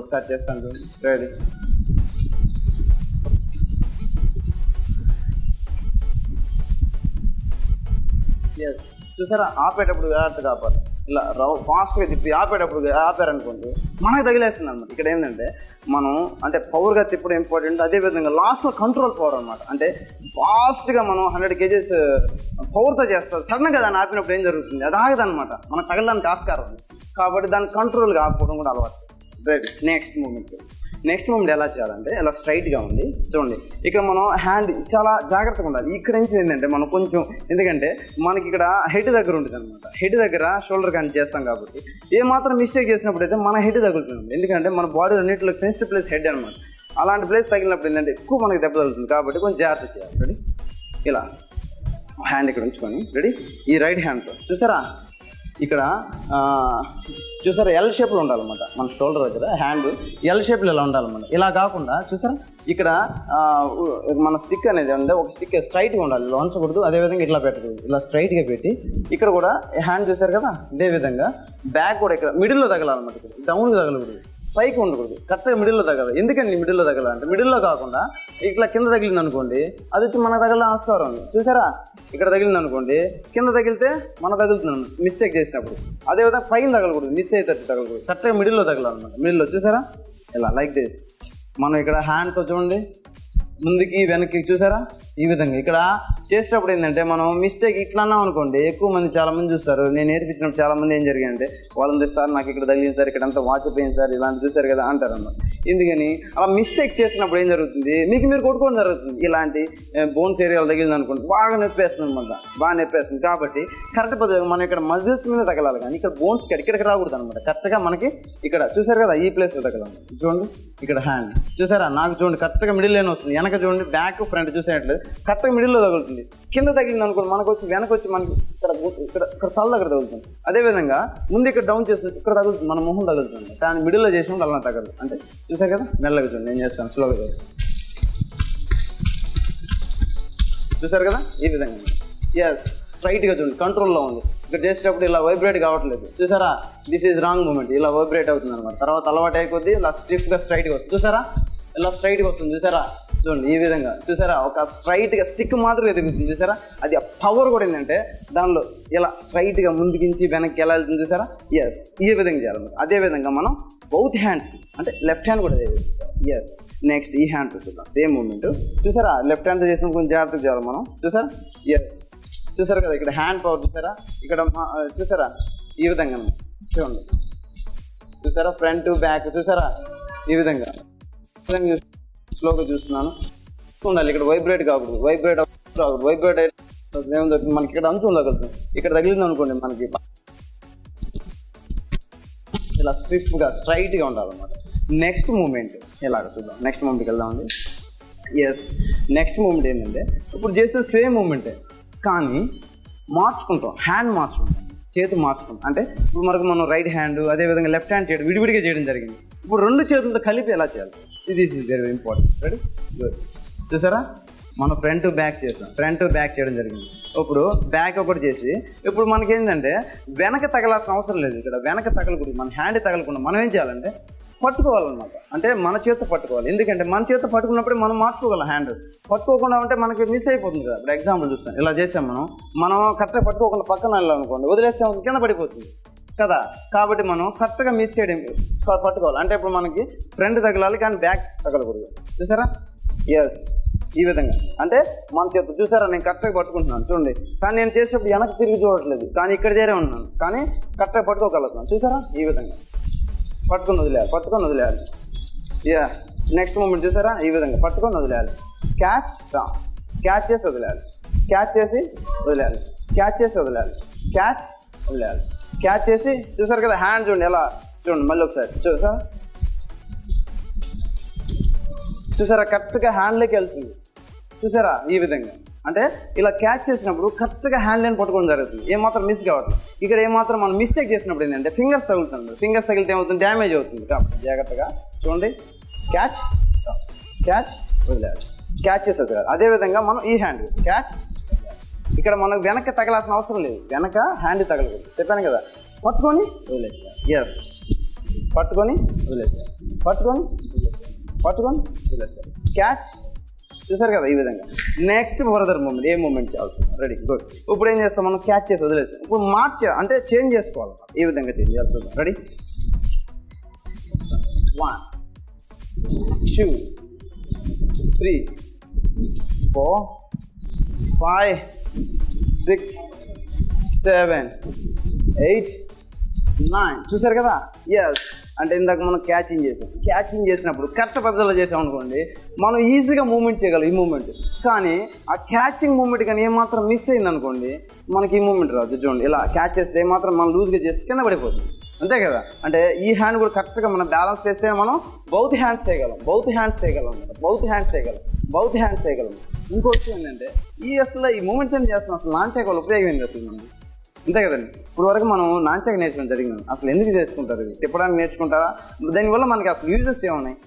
ఒకసారి చేస్తాను చూడండి. రెడీ. ఎస్, చూసారా ఆపేటప్పుడు జాగ్రత్తగా ఆపాలి. ఇలా ఫాస్ట్గా తిప్పి ఆపేటప్పుడు ఆపారనుకోండి మనకు తగిలేస్తుంది అనమాట. ఇక్కడ ఏంటంటే మనం అంటే పవర్గా తిప్పడం ఇంపార్టెంట్, అదేవిధంగా లాస్ట్లో కంట్రోల్ పవర్ అనమాట. అంటే ఫాస్ట్గా మనం 100 kgs పవర్తో చేస్తాం, సడన్గా దాన్ని ఆపినప్పుడు ఏం జరుగుతుంది, అది ఆగదనమాట, మనకు తగలడానికి ఆస్కారం ఉంది. కాబట్టి దాన్ని కంట్రోల్గా ఆపుకోవడం కూడా అలవాటు చేస్తాం. రైట్. నెక్స్ట్ మూమెంట్ ఎలా చేయాలంటే ఇలా స్ట్రైట్గా ఉంది చూడండి. ఇక్కడ మనం హ్యాండ్ చాలా జాగ్రత్తగా ఉండాలి. ఇక్కడ నుంచి ఏంటంటే మనం కొంచెం, ఎందుకంటే మనకి ఇక్కడ హెడ్ దగ్గర ఉంటుంది అనమాట. హెడ్ దగ్గర షోల్డర్ కానీ చేస్తాం కాబట్టి ఏమాత్రం మిస్టేక్ చేసినప్పుడు అయితే మన హెడ్ తగులుతుంది. ఎందుకంటే మన బాడీలో అన్నింటిలో సెన్సిటివ్ ప్లేస్ హెడ్ అనమాట. అలాంటి ప్లేస్ తగిలినప్పుడు ఏంటంటే ఎక్కువ మనకి దెబ్బ తగులుతుంది. కాబట్టి కొంచెం జాగ్రత్త చేయాలి. రెడీ. ఇలా హ్యాండ్ ఇక్కడ ఉంచుకొని రెడీ. ఈ రైట్ హ్యాండ్తో చూసారా ఇక్కడ చూసారా ఎల్ షేప్లో ఉండాలన్నమాట. మన షోల్డర్ దగ్గర హ్యాండ్ ఎల్ షేప్లో ఇలా ఉండాలన్నమాట. ఇలా కాకుండా చూసారా ఇక్కడ మన స్టిక్ అనేది అంటే ఒక స్టిక్ స్ట్రైట్గా ఉండాలి, ఇలా ఉంచకూడదు. అదేవిధంగా ఇట్లా పెట్టకూడదు, ఇలా స్ట్రైట్గా పెట్టి ఇక్కడ కూడా హ్యాండ్ చూసారు కదా, ఇదే విధంగా బ్యాక్ కూడా ఇక్కడ మిడిల్లో తగలాలన్నమాట. ఇక్కడ డౌన్కి తగలకూడదు, పైకి ఉండకూడదు, కరెక్ట్గా మిడిల్లో తగలాలి. ఎందుకండి మిడిల్లో తగలాలంటే మిడిల్లో కాకుండా ఇట్లా కింద తగిలింది అనుకోండి అది వచ్చి మనకు తగల ఆస్కారం ఉంది. చూసారా ఇక్కడ తగిలింది అనుకోండి, కింద తగిలితే మన తగులుతున్నాను మిస్టేక్ చేసినప్పుడు. అదేవిధంగా పైన తగలకూడదు, మిస్ అయ్యేటట్టు తగలకూడదు, కరెక్ట్గా మిడిల్లో తగలాలన్నమాట. మిడిల్లో చూసారా ఇలా లైక్ దిస్. మనం ఇక్కడ హ్యాండ్తో చూడండి ముందుకి వెనక్కి చూసారా ఈ విధంగా. ఇక్కడ చేసేటప్పుడు ఏంటంటే మనం మిస్టేక్ ఇట్లా అన్నాం అనుకోండి, ఎక్కువ మంది చాలా మంది చూస్తారు. నేను నేర్పించినప్పుడు చాలా మంది ఏం జరిగిందంటే వాళ్ళందరూ సార్ నాకు ఇక్కడ తగిలింది సార్, ఇక్కడ అంతా వాచిపోయింది సార్, ఇలాంటి చూసారు కదా అంటారు అన్నమాట. ఎందుకని అలా మిస్టేక్ చేసినప్పుడు ఏం జరుగుతుంది, మీకు మీరు కొట్టుకోవడం జరుగుతుంది. ఇలాంటి బోన్స్ ఏరియాలో తగిలింది అనుకోండి బాగా నొప్పేస్తుంది అనమాట, బాగా నొప్పేస్తుంది. కాబట్టి కరెక్ట్ పద్ధతిగా మనం ఇక్కడ మజిల్స్ మీద తగలాలి, కానీ ఇక్కడ బోన్స్ ఇక్కడికి రాకూడదు అనమాట. కరెక్ట్గా మనకి ఇక్కడ చూసారు కదా ఈ ప్లేస్లో తగలాలి. చూడండి ఇక్కడ హ్యాండ్ చూసారా నాకు చూడండి కరెక్ట్గా మిడిల్ లైన్ వస్తుంది. వెనక చూడండి బ్యాక్ ఫ్రంట్ చూసేటట్లు కరెక్ట్గా మిడిల్లో తగులుతుంది. కింద తగిలింది అనుకోండి మనకు వచ్చి వెనక వచ్చి మనకి ఇక్కడ తల దగ్గర తగులుతుంది. అదేవిధంగా ముందు ఇక్కడ డౌన్ చేస్తుంది, ఇక్కడ తగులుతుంది, మన మొహం తగులుతుంది. కానీ మిడిల్లో చేసినప్పుడు అలా తగలదు. అంటే చూసారు కదా మెల్లగా చూడండి, నేను చేస్తాను స్లోగా చేస్తాను. చూసారు కదా ఈ విధంగా. ఎస్, స్ట్రైట్గా చూడండి కంట్రోల్లో ఉంది. ఇక్కడ చేసేటప్పుడు ఇలా వైబ్రేట్ కావట్లేదు. చూసారా దిస్ ఈజ్ రాంగ్ మూమెంట్, ఇలా వైబ్రేట్ అవుతుంది అనమాట. తర్వాత అలవాటు అయిపోద్ది ఇలా స్టిఫ్గా స్ట్రైట్గా వస్తుంది. చూసారా ఇలా స్ట్రైట్గా వస్తుంది. చూసారా చూడండి ఈ విధంగా. చూసారా ఒక స్ట్రైట్గా స్టిక్ మాత్రమే తిరుగుతుంది. చూసారా అది ఆ పవర్ కూడా ఏంటంటే దానిలో ఇలా స్ట్రైట్గా ముందుకించి వెనక్కి ఎలా వెళ్తుంది. చూసారా ఎస్ ఈ విధంగా చేయాలి. అదేవిధంగా మనం బౌత్ హ్యాండ్స్ అంటే లెఫ్ట్ హ్యాండ్ కూడా అదే విధంగా. ఎస్ నెక్స్ట్ ఈ హ్యాండ్తో చూద్దాం సేమ్ మూమెంట్. చూసారా లెఫ్ట్ హ్యాండ్తో చేసిన కొంచెం జాగ్రత్తగా చేయాలి మనం. చూసారా ఎస్ చూసారు కదా ఇక్కడ హ్యాండ్ పవర్ చూసారా ఇక్కడ చూసారా ఈ విధంగా చూడండి. చూసారా ఫ్రంట్ బ్యాక్ చూసారా ఈ విధంగా స్లోగా చూస్తున్నాను. ఉండాలి ఇక్కడ వైబ్రేట్ కాకూడదు, వైబ్రేట్ ఏముంది మనకి ఇక్కడ అంచు తగులుతుంది. ఇక్కడ తగిలింది అనుకోండి మనకి ఇలా స్ట్రిప్గా స్ట్రైట్గా ఉండాలన్నమాట. నెక్స్ట్ మూమెంట్ ఇలాగ చూద్దాం. నెక్స్ట్ మూమెంట్కి వెళ్దామండి. ఎస్ నెక్స్ట్ మూమెంట్ ఏంటంటే ఇప్పుడు చేసే సేమ్ మూమెంటే కానీ మార్చుకుంటాం, హ్యాండ్ మార్చుకుంటాం, చేతి మార్చుకుంటాం. అంటే ఇప్పుడు మనకు మనం రైట్ హ్యాండ్ అదేవిధంగా లెఫ్ట్ హ్యాండ్ చేయడం విడివిడిగా చేయడం జరిగింది. ఇప్పుడు రెండు చేతులతో కలిపి ఎలా చేయాలి, ఇది is very important. Ready good. చూసారా మనం ఫ్రంట్ బ్యాక్ చేసాం, ఫ్రంట్ బ్యాక్ చేయడం జరిగింది. ఇప్పుడు బ్యాక్ ఒకటి చేసి ఇప్పుడు మనకి ఏంటంటే వెనక తగలాల్సిన అవసరం లేదు. ఇక్కడ వెనక తగలకూడదు, మన హ్యాండ్ తగలకుండా మనం ఏం చేయాలంటే పట్టుకోవాలన్నమాట. అంటే మన చేతితో పట్టుకోవాలి. ఎందుకంటే మన చేతితో పట్టుకున్నప్పుడే మనం మార్చుకోగలం. హ్యాండ్ పట్టుకోకుండా ఉంటే మనకి మిస్ అయిపోతుంది కదా. ఇప్పుడు ఎగ్జాంపుల్ చూస్తాం ఇలా చేసాం మనం కరెక్ట్గా పట్టుకోకుండా పక్కన వెళ్ళాలనుకోండి వదిలేస్తే కింద పడిపోతుంది కదా. కాబట్టి మనం కరెక్ట్గా మిస్ చేయడం పట్టుకోవాలి. అంటే ఇప్పుడు మనకి ఫ్రంట్ తగలాలి కానీ బ్యాక్ తగలకూడదు. చూసారా ఎస్ ఈ విధంగా. అంటే మన చేతి చూసారా నేను కరెక్ట్గా పట్టుకుంటున్నాను చూడండి, కానీ నేను చేసేటప్పుడు వెనక్కి తిరిగి చూడట్లేదు, కానీ ఇక్కడ చేరే ఉన్నాను కానీ కరెక్ట్గా పట్టుకోగలుగుతున్నాను. చూసారా ఈ విధంగా పట్టుకొని వదిలేయాలి. యా నెక్స్ట్ మూమెంట్ చూసారా ఈ విధంగా పట్టుకొని వదిలేయాలి. క్యాచ్ చేసి వదిలేయాలి, క్యాచ్ చేసి వదిలేయాలి, క్యాచ్ చేసి వదిలేయాలి, క్యాచ్ వదిలేయాలి, క్యాచ్ చేసి చూసారు కదా హ్యాండ్ చూడండి ఎలా చూడండి మళ్ళీ ఒకసారి చూసారా కరెక్ట్గా హ్యాండ్లోకి వెళ్తుంది. చూసారా ఈ విధంగా. అంటే ఇలా క్యాచ్ చేసినప్పుడు కరెక్ట్గా హ్యాండ్ లైన్ పట్టుకోవడం జరుగుతుంది, ఏమాత్రం మిస్ కావట్లేదు. ఇక్కడ ఏమాత్రం మనం మిస్టేక్ చేసినప్పుడు ఏంటంటే ఫింగర్స్ తగులుతుంది, ఫింగర్స్ తగిలితే ఏమవుతుంది డ్యామేజ్ అవుతుంది. కాబట్టి జాగ్రత్తగా చూడండి క్యాచ్ వదిలేయాలి, క్యాచ్ చేసి వదిలేయాలి. అదేవిధంగా మనం ఈ హ్యాండ్ క్యాచ్ ఇక్కడ మనకు వెనక్కి తగలాల్సిన అవసరం లేదు, వెనక హ్యాండ్ తగలకూడదు చెప్పాను కదా, పట్టుకొని వదిలేసారు. ఎస్ పట్టుకొని వదిలేసారు, పట్టుకొని వదిలేసారు, పట్టుకొని వదిలేసారు, క్యాచ్. చూసారు కదా ఈ విధంగా. నెక్స్ట్ ఫర్దర్ మూమెంట్, ఏ మూమెంట్ చేయాల్సి రెడీ గుడ్. ఇప్పుడు ఏం చేస్తాం మనం, క్యాచ్ చేసి వదిలేసాం. ఇప్పుడు అంటే చేంజ్ చేసుకోవాలి, ఈ విధంగా చేంజ్ చేయాల్సి. రెడీ 1 2 3 4 5 6 7 8 9. చూసారు కదా. ఎస్, అంటే ఇందాక మనం క్యాచింగ్ చేసాం. క్యాచింగ్ చేసినప్పుడు కరెక్ట్ పద్ధతిలో చేసాం అనుకోండి, మనం ఈజీగా మూమెంట్ చేయగలం ఈ మూమెంట్. కానీ ఆ క్యాచింగ్ మూమెంట్ కానీ ఏమాత్రం మిస్ అయింది అనుకోండి, మనకి ఈ మూమెంట్ రాదు. చూడండి, ఇలా క్యాచ్ చేస్తే ఏమాత్రం మనం లూజ్గా చేస్తే కింద పడిపోతుంది, అంతే కదా. అంటే ఈ హ్యాండ్ కూడా కరెక్ట్గా మనం బ్యాలెన్స్ చేస్తే మనం బౌత్ హ్యాండ్స్ చేయగలం, బౌత్ హ్యాండ్స్ చేయగలం, బౌత్ హ్యాండ్స్ చేయగలం, బౌత్ హ్యాండ్స్ చేయగలం. ఇంకొచ్చి ఏంటంటే అసలు ఈ మూమెంట్స్ ఏం చేస్తాం, అసలు లాంచ్ చేయగల ఉపయోగం ఏంటి అసలు మనకి, అంతే కదండి. ఇప్పుడు వరకు మనం నాంచాక నేర్చుకోవడం జరిగింది. అసలు ఎందుకు నేర్చుకుంటారు, ఇది తిప్పడానికి నేర్చుకుంటారా, దానివల్ల మనకి అసలు యూజెస్ ఏమున్నాయి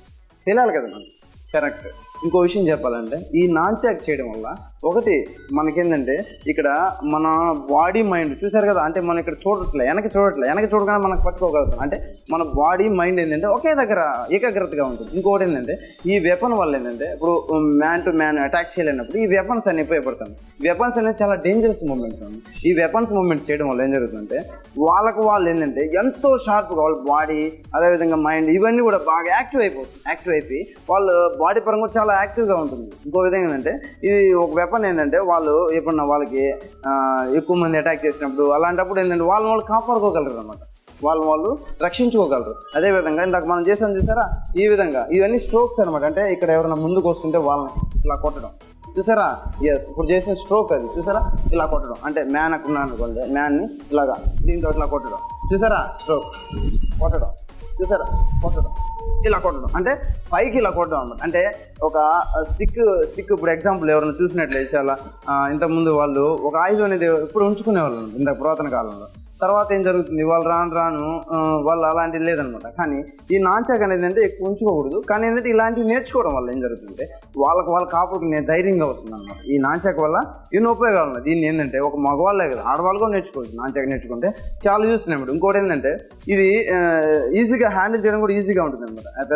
తెలియాలి కదా మనకి. కరెక్ట్. ఇంకో విషయం చెప్పాలంటే, ఈ నాంచాక్ చేయడం వల్ల ఒకటి మనకేంటంటే, ఇక్కడ మన బాడీ మైండ్ చూసారు కదా, అంటే మనం ఇక్కడ చూడట్లే, వెనక్కి చూడగానే మనకు పట్టుకోగలుగుతాం. అంటే మన బాడీ మైండ్ ఏంటంటే ఒకే దగ్గర ఏకాగ్రతగా ఉంటుంది. ఇంకోటి ఏంటంటే, ఈ వెపన్ వల్ల ఏంటంటే, ఇప్పుడు మ్యాన్ టు మ్యాన్ అటాక్ చేయలేనప్పుడు ఈ వెపన్స్ అన్ని ఉపయోగపడతాయి. వెపన్స్ అనేది చాలా డేంజరస్ మూమెంట్స్ ఉంది. ఈ వెపన్స్ మూమెంట్స్ చేయడం వల్ల ఏం జరుగుతుందంటే, వాళ్ళు ఏంటంటే ఎంతో షార్ప్గా వాళ్ళ బాడీ, అదేవిధంగా మైండ్ ఇవన్నీ కూడా బాగా యాక్టివ్ అయిపోయి వాళ్ళు బాడీ పరంగా చాలా యాక్టివ్గా ఉంటుంది. ఇంకో విధంగా ఏంటంటే, ఇది ఒక వెపన్ ఏంటంటే, వాళ్ళు ఎప్పుడన్నా వాళ్ళకి ఎక్కువ మంది అటాక్ చేసినప్పుడు అలాంటప్పుడు ఏంటంటే వాళ్ళు కాపాడుకోగలరు అనమాట, వాళ్ళు రక్షించుకోగలరు. అదేవిధంగా ఇందాక మనం చేసాం చూసారా, ఈ విధంగా ఇవన్నీ స్ట్రోక్స్ అనమాట. అంటే ఇక్కడ ఎవరైనా ముందుకు వస్తుంటే వాళ్ళని ఇలా కొట్టడం, చూసారా. ఎస్, ఇప్పుడు చేసిన స్ట్రోక్ అది చూసారా, ఇలా కొట్టడం. అంటే మ్యాన్ అక్కడ ఉన్నాను అనుకోండి, మ్యాన్ని ఇలాగా దీంతో ఇట్లా కొట్టడం, చూసారా. స్ట్రోక్ కొట్టడం, చూసారా, కొట్టడం, ఇలా కొట్టడం, అంటే పైకి ఇలా కొట్టడం అనమాట. అంటే ఒక స్టిక్ ఇప్పుడు ఎగ్జాంపుల్ ఎవరైనా చూసినట్లయితే, చాలా ఇంతకుముందు వాళ్ళు ఒక ఆయుధం అనేది ఇప్పుడు ఉంచుకునేవాళ్ళు ఇంత పురాతన కాలంలో. తర్వాత ఏం జరుగుతుంది, వాళ్ళు రాను వాళ్ళు అలాంటివి లేదనమాట. కానీ ఈ నాంచాక్ అనేది అంటే ఎక్కువ ఉంచుకోకూడదు. కానీ ఏంటంటే ఇలాంటివి నేర్చుకోవడం వల్ల ఏం జరుగుతుందంటే, వాళ్ళు కాపాడుకునే ధైర్యంగా వస్తుంది అనమాట. ఈ నాంచాక్ వల్ల ఎన్నో ఉపయోగాలు ఉన్నాయి. దీన్ని ఏంటంటే ఒక మగవాళ్ళే కదా, ఆడవాళ్ళు కూడా నేర్చుకోవచ్చు. నాంచాక్ నేర్చుకుంటే చాలా చూస్తున్నాయి. ఇంకోటి ఏంటంటే, ఇది ఈజీగా హ్యాండిల్ చేయడం కూడా ఈజీగా ఉంటుంది అనమాట.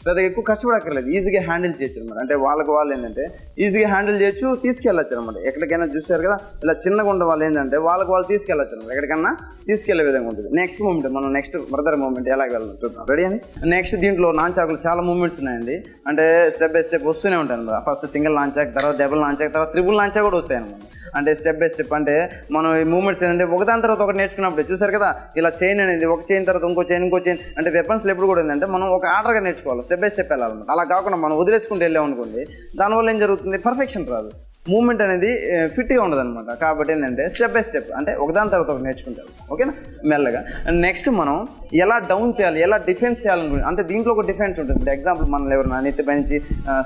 పెద్ద ఎక్కువ కష్టపడక్కర్లేదు, ఈజీగా హ్యాండిల్ చేయొచ్చు అనమాట. అంటే వాళ్ళు ఏంటంటే ఈజీగా హ్యాండిల్ చేయొచ్చు, తీసుకెళ్ళచ్చు అనమాట. ఎక్కడికైనా చూస్తారు కదా, ఇలా చిన్నగా ఉండే వాళ్ళు ఏంటంటే వాళ్ళు తీసుకెళ్ళచ్చు అనమాట, ఎక్కడికన్నా తీసుకెళ్లే విధంగా ఉంటుంది. నెక్స్ట్ మూమెంట్ మనం ఫర్దర్ మూమెంట్ ఎలా వెళ్ళాలి చూద్దాం. రెడీ అండి. నెక్స్ట్ దీంట్లో నాంచాకులు చాలా మూమెంట్స్ ఉన్నాయండి. అంటే స్టెప్ బై స్టెప్ వస్తూనే ఉంటాయి అనమాట. ఫస్ట్ సింగిల్ నాంచాక్, తర్వాత డబుల్ నాంచాక్, తర్వాత ట్రిపుల్ నాంచాక్ కూడా వస్తాయి అనమాట. అంటే స్టెప్ బై స్టెప్ అంటే మనం ఈ మూమెంట్స్ ఏంటంటే ఒకదాని తర్వాత ఒకటి నేర్చుకున్నప్పుడు చూసారు కదా, ఇలా చైన్ అనేది ఒక చైన్ తర్వాత ఇంకో చైన్. అంటే వెపన్స్లో ఎప్పుడు కూడా ఏంటంటే మనం ఒక ఆర్డర్గా నేర్చుకోవాలి, స్టెప్ బై స్టెప్ వెళ్ళాలన్నమాట. అలా కాకుండా మనం వదిలేసుకుంటూ వెళ్ళామనుకోండి, దానివల్ల ఏం జరుగుతుంది, పర్ఫెక్షన్ రాదు, మూమెంట్ అనేది ఫిట్గా ఉండదు అనమాట. కాబట్టి ఏంటంటే స్టెప్ బై స్టెప్, అంటే ఒకదాని తర్వాత ఒకటి నేర్చుకుంటారు, ఓకేనా, మెల్లగా. నెక్స్ట్ మనం ఎలా డౌన్ చేయాలి, ఎలా డిఫెన్స్ చేయాలనుకుంటే, అంటే దీంట్లో ఒక డిఫెన్స్ ఉంటుంది. ఎగ్జాంపుల్ మనం ఎవరైనా నెత్తిపై నుంచి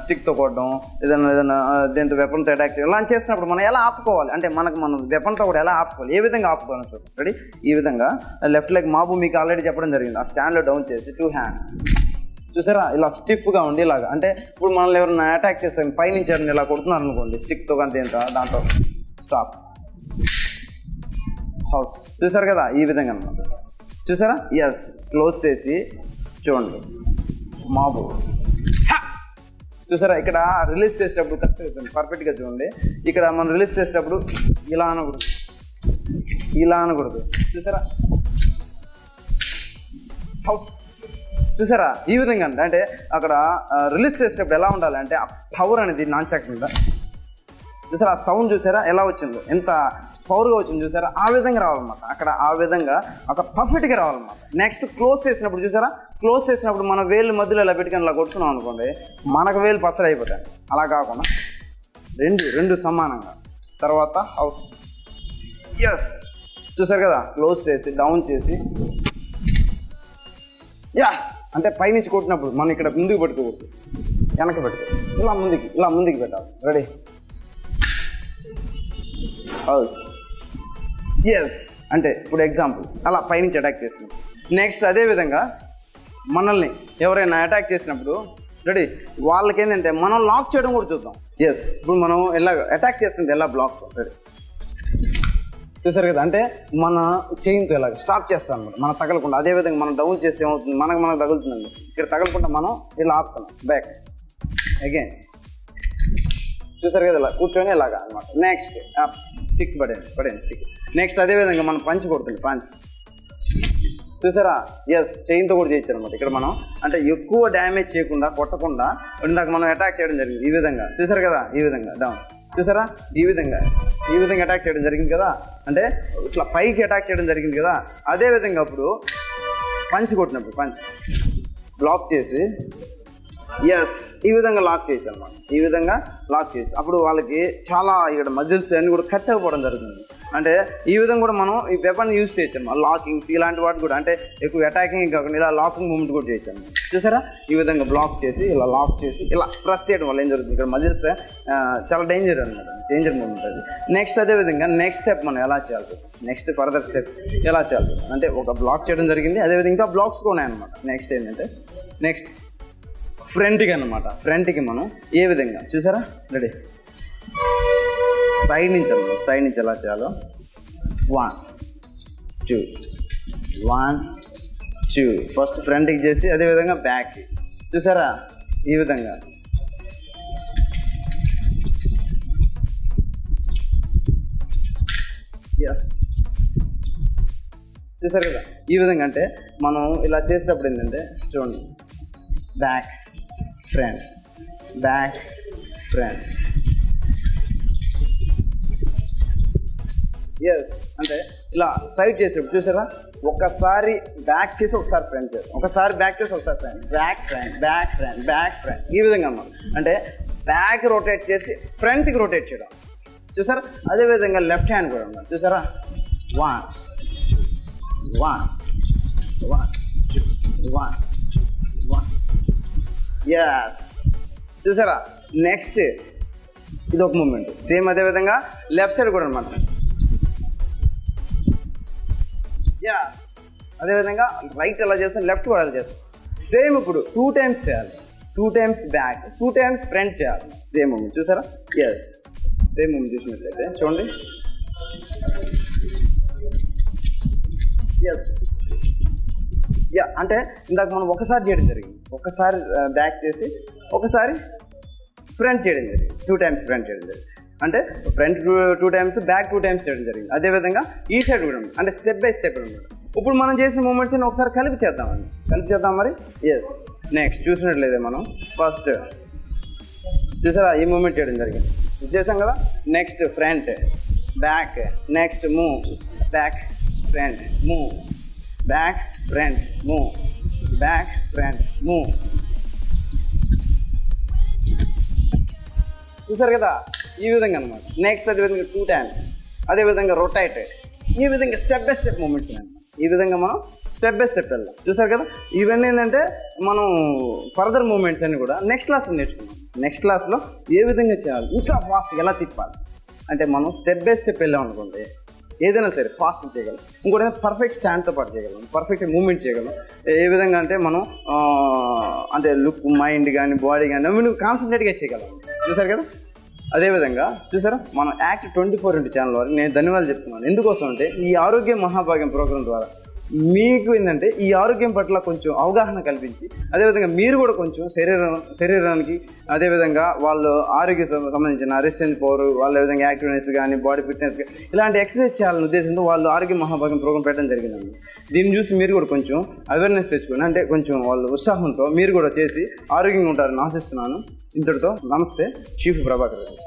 స్టిక్తో కొట్టడం, ఏదైనా దీంతో వెపన్తో అటాక్ చేయడం, ఇలా చేసినప్పుడు మనం ఎలా ఆపుకోవాలి, అంటే మనం వెపన్తో కూడా ఎలా ఆపుకోవాలి, ఏ విధంగా ఆపుకోవాలని చూడండి. రెడీ. ఈ విధంగా లెఫ్ట్ లెగ్ మాబు మీకు ఆల్రెడీ చెప్పడం జరిగింది. ఆ స్టాండ్లో డౌన్ చేసి 2 హ్యాండ్ చూసారా, ఇలా స్టిఫ్గా ఉండి ఇలాగా. అంటే ఇప్పుడు మనల్ని ఎవరైనా అటాక్ చేస్తాం, పైనుంచి ఎవరైనా ఇలా కొడుతున్నారు అనుకోండి స్టిక్తో, కానీ దాంట్లో స్టాప్, హౌస్. చూసారు కదా, ఈ విధంగా అనమాట. చూసారా. ఎస్, క్లోజ్ చేసి చూడండి, మాబు. చూసారా, ఇక్కడ రిలీజ్ చేసేటప్పుడు కరెక్ట్గా పర్ఫెక్ట్గా చూడండి. ఇక్కడ మనం రిలీజ్ చేసేటప్పుడు ఇలా అనకూడదు, చూసారా. హౌస్. చూసారా, ఈ విధంగా అంటే అక్కడ రిలీజ్ చేసేటప్పుడు ఎలా ఉండాలి అంటే, ఆ పవర్ అనేది నాంచాక్ మీద చూసారా, ఆ సౌండ్ చూసారా ఎలా వచ్చిందో, ఎంత పవర్గా వచ్చింది చూసారా, ఆ విధంగా రావాలన్నమాట. అక్కడ ఆ విధంగా ఒక పర్ఫెక్ట్గా రావాలన్నమాట. నెక్స్ట్ క్లోజ్ చేసినప్పుడు చూసారా, క్లోజ్ చేసినప్పుడు మన వేలు మధ్యలో ఇలా పెట్టుకొని ఇలా కొట్టుకున్నాం అనుకోండి, మనకు వేలు పచ్చడి అయిపోతాయి. అలా కాకుండా రెండు సమానంగా. తర్వాత హౌస్. ఎస్, చూసారు కదా, క్లోజ్ చేసి డౌన్ చేసి, యా, అంటే పైనుంచి కొట్టినప్పుడు మనం ఇక్కడ ముందుకు పెట్టుకోకూడదు, వెనక పెట్టుకో, ఇలా ముందుకు పెట్టాలి. రెడీ. హౌస్. ఎస్, అంటే ఇప్పుడు ఎగ్జాంపుల్ అలా పైనుంచి అటాక్ చేసినప్పుడు. నెక్స్ట్ అదేవిధంగా మనల్ని ఎవరైనా అటాక్ చేసినప్పుడు, రెడీ, వాళ్ళకి ఏంటంటే మనం లాక్ చేయడం కూడా చూద్దాం. ఎస్, ఇప్పుడు మనం ఎలా అటాక్ చేస్తుంటే ఎలా బ్లాక్. రెడీ. చూసారు కదా, అంటే మన చైన్తో ఇలాగ స్టాప్ చేస్తాం అనమాట, మనం తగలకుండా. అదేవిధంగా మనం డౌన్ చేస్తే ఏమవుతుంది, మనకు తగులుతుందండి. ఇక్కడ తగలకుండా మనం ఇలా ఆపుతున్నాం, బ్యాక్ అగైన్. చూసారు కదా, ఇలా కూర్చొని ఇలాగా అనమాట. నెక్స్ట్ స్టిక్స్ పడేయండి స్టిక్. నెక్స్ట్ అదేవిధంగా మనం పంచ్ కొడుతుంది, పంచ్. చూసారా, ఎస్, చైన్తో కూడా చేయొచ్చు అనమాట. ఇక్కడ మనం అంటే ఎక్కువ డ్యామేజ్ చేయకుండా, కొట్టకుండా ఇందాక మనం అటాక్ చేయడం జరిగింది ఈ విధంగా. చూసారు కదా, ఈ విధంగా డౌన్. చూసారా, ఈ విధంగా అటాక్ చేయడం జరిగింది కదా, అంటే ఇట్లా పైకి అటాక్ చేయడం జరిగింది కదా. అదేవిధంగా అప్పుడు పంచ్ కొట్టినప్పుడు పంచ్ బ్లాక్ చేసి ఎస్ ఈ విధంగా లాక్ చేయొచ్చు అనమాట. ఈ విధంగా లాక్ చేయొచ్చు. అప్పుడు వాళ్ళకి చాలా ఇక్కడ మజిల్స్ అన్నీ కూడా కట్ అయిపోవడం జరుగుతుంది. అంటే ఈ విధంగా కూడా మనం ఈ వెపన్ యూజ్ చేయొచ్చు అన్నమాట. లాకింగ్స్ ఇలాంటి వాటి కూడా, అంటే ఎక్కువ అటాకింగ్ కాకుండా ఇలా లాకింగ్ మూమెంట్ కూడా చేయొచ్చు అన్నమాట. చూసారా, ఈ విధంగా బ్లాక్ చేసి ఇలా లాక్ చేసి ఇలా ప్రెస్ చేయడం వల్ల ఏం జరుగుతుంది, ఇక్కడ మజిల్స్ చాలా డేంజర్ అనమాట, డేంజర్ మూమెంట్ అది. నెక్స్ట్ అదేవిధంగా నెక్స్ట్ స్టెప్ మనం ఎలా చేయాలి, నెక్స్ట్ ఫర్దర్ స్టెప్ ఎలా చేయాలి అంటే ఒక బ్లాక్ చేయడం జరిగింది. అదేవిధంగా ఇంకా బ్లాక్స్ కూడా ఉన్నాయన్నమాట. నెక్స్ట్ ఏంటంటే నెక్స్ట్ ఫ్రంట్కి అనమాట. ఫ్రంట్కి మనం ఏ విధంగా చూసారా, రెడీ, సైడ్ నుంచి అనమాట. సైడ్ నుంచి ఎలా చేయాలో 1 2 1 2 ఫస్ట్ ఫ్రంట్కి చేసి అదేవిధంగా బ్యాక్కి. చూసారా, ఈ విధంగా ఎస్. చూసారు కదా, ఈ విధంగా అంటే మనం ఇలా చేసేటప్పుడు ఏంటంటే చూడండి, back front, back front. Yes, అంటే ఇలా సైడ్ చేసేప్పుడు చూసారా, ఒకసారి బ్యాక్ చేసి ఒకసారి ఫ్రంట్ చేస్తాం, ఒకసారి బ్యాక్ చేసి ఒకసారి front, back front, back front, back front, ఈ విధంగా అన్నమాట. అంటే బ్యాక్ రొటేట్ చేసి ఫ్రంట్కి రొటేట్ చేయడం. చూసారా, అదేవిధంగా లెఫ్ట్ హ్యాండ్ కూడా అన్నమాట. చూసారా, 1 1 1 1 1 ఎస్. చూసారా, నెక్స్ట్ ఇది ఒక మూమెంట్. సేమ్ అదేవిధంగా లెఫ్ట్ సైడ్ కూడా అనమాట. ఎస్, అదేవిధంగా రైట్ ఎలా చేస్తాం, లెఫ్ట్ కూడా ఎలా చేస్తాం. సేమ్ ఇప్పుడు 2 times చేయాలి, 2 times బ్యాక్, 2 times ఫ్రంట్ చేయాలి. Same movement. చూసారా, ఎస్, సేమ్ మూమెంట్ చూసినట్లయితే చూడండి. ఎస్, యా, అంటే ఇందాక మనం ఒకసారి చేయడం జరిగింది, ఒకసారి బ్యాక్ చేసి ఒకసారి ఫ్రంట్ చేయడం జరిగింది, 2 times ఫ్రంట్ చేయడం జరిగింది. అంటే ఫ్రంట్ 2 times, బ్యాక్ 2 times చేయడం జరిగింది. అదేవిధంగా ఈ సైడ్ కూడా అంటే స్టెప్ బై స్టెప్ అనమాట. ఇప్పుడు మనం చేసిన మూమెంట్స్ ఒకసారి కలిపి చేద్దాం మరి. ఎస్, నెక్స్ట్ చూసినట్లయితే మనం ఫస్ట్ చూసారా, ఈ మూమెంట్ చేయడం జరిగింది, ఇది చేసాం కదా. Next front, back, next move, back front, move, back front, move, back front, move. చూసారు కదా, ఈ విధంగా అనమాట. నెక్స్ట్ అదేవిధంగా 2 times, అదేవిధంగా రొటేట్, ఈ విధంగా స్టెప్ బై స్టెప్ మూమెంట్స్ అనమాట. ఈ విధంగా మనం స్టెప్ బై స్టెప్ వెళ్ళాం. చూసారు కదా, ఇవన్నీ ఏంటంటే మనం ఫర్దర్ మూమెంట్స్ అన్ని కూడా నెక్స్ట్ క్లాస్లో నేర్చుకున్నాం. నెక్స్ట్ క్లాస్లో ఏ విధంగా చేయాలి, ఇంకా ఫాస్ట్ ఎలా తిప్పాలి అంటే మనం స్టెప్ బై స్టెప్ వెళ్ళాం అనుకోండి, ఏదైనా సరే ఫాస్ట్ చేయగలం. ఇంకోటి పర్ఫెక్ట్ స్టాండ్తో పాటు చేయగలం, పర్ఫెక్ట్ మూమెంట్ చేయగలం. ఏ విధంగా అంటే మనం అంటే లుక్, మైండ్ కానీ బాడీ కానీ అవి కాన్సన్ట్రేట్గా చేయగలం. చూసారు కదా, అదేవిధంగా చూసారా, మనం యాక్ట్ 24 ఛానల్ వారికి నేను ధన్యవాదాలు చెప్తున్నాను. ఎందుకోసం అంటే ఈ ఆరోగ్య మహాభాగ్యం ప్రోగ్రాం ద్వారా మీకు ఏంటంటే ఈ ఆరోగ్యం పట్ల కొంచెం అవగాహన కల్పించి, అదేవిధంగా మీరు కూడా కొంచెం శరీరానికి అదేవిధంగా వాళ్ళు ఆరోగ్య సంబంధించిన రెసిస్టెన్స్ పవర్, వాళ్ళ విధంగా యాక్టివ్నెస్ కానీ బాడీ ఫిట్నెస్ కానీ ఇలాంటి ఎక్సర్సైజ్ చేయాలని ఉద్దేశంతో వాళ్ళు ఆరోగ్య మహాభాగ్యం ప్రోగ్రాం పెట్టడం జరిగిందండి. దీన్ని చూసి మీరు కూడా కొంచెం అవేర్నెస్ తెచ్చుకొని, అంటే కొంచెం వాళ్ళు ఉత్సాహంతో మీరు కూడా చేసి ఆరోగ్యంగా ఉంటారని ఆశిస్తున్నాను. ఇంతటితో నమస్తే, చీఫ్ ప్రభాకర్ గారు.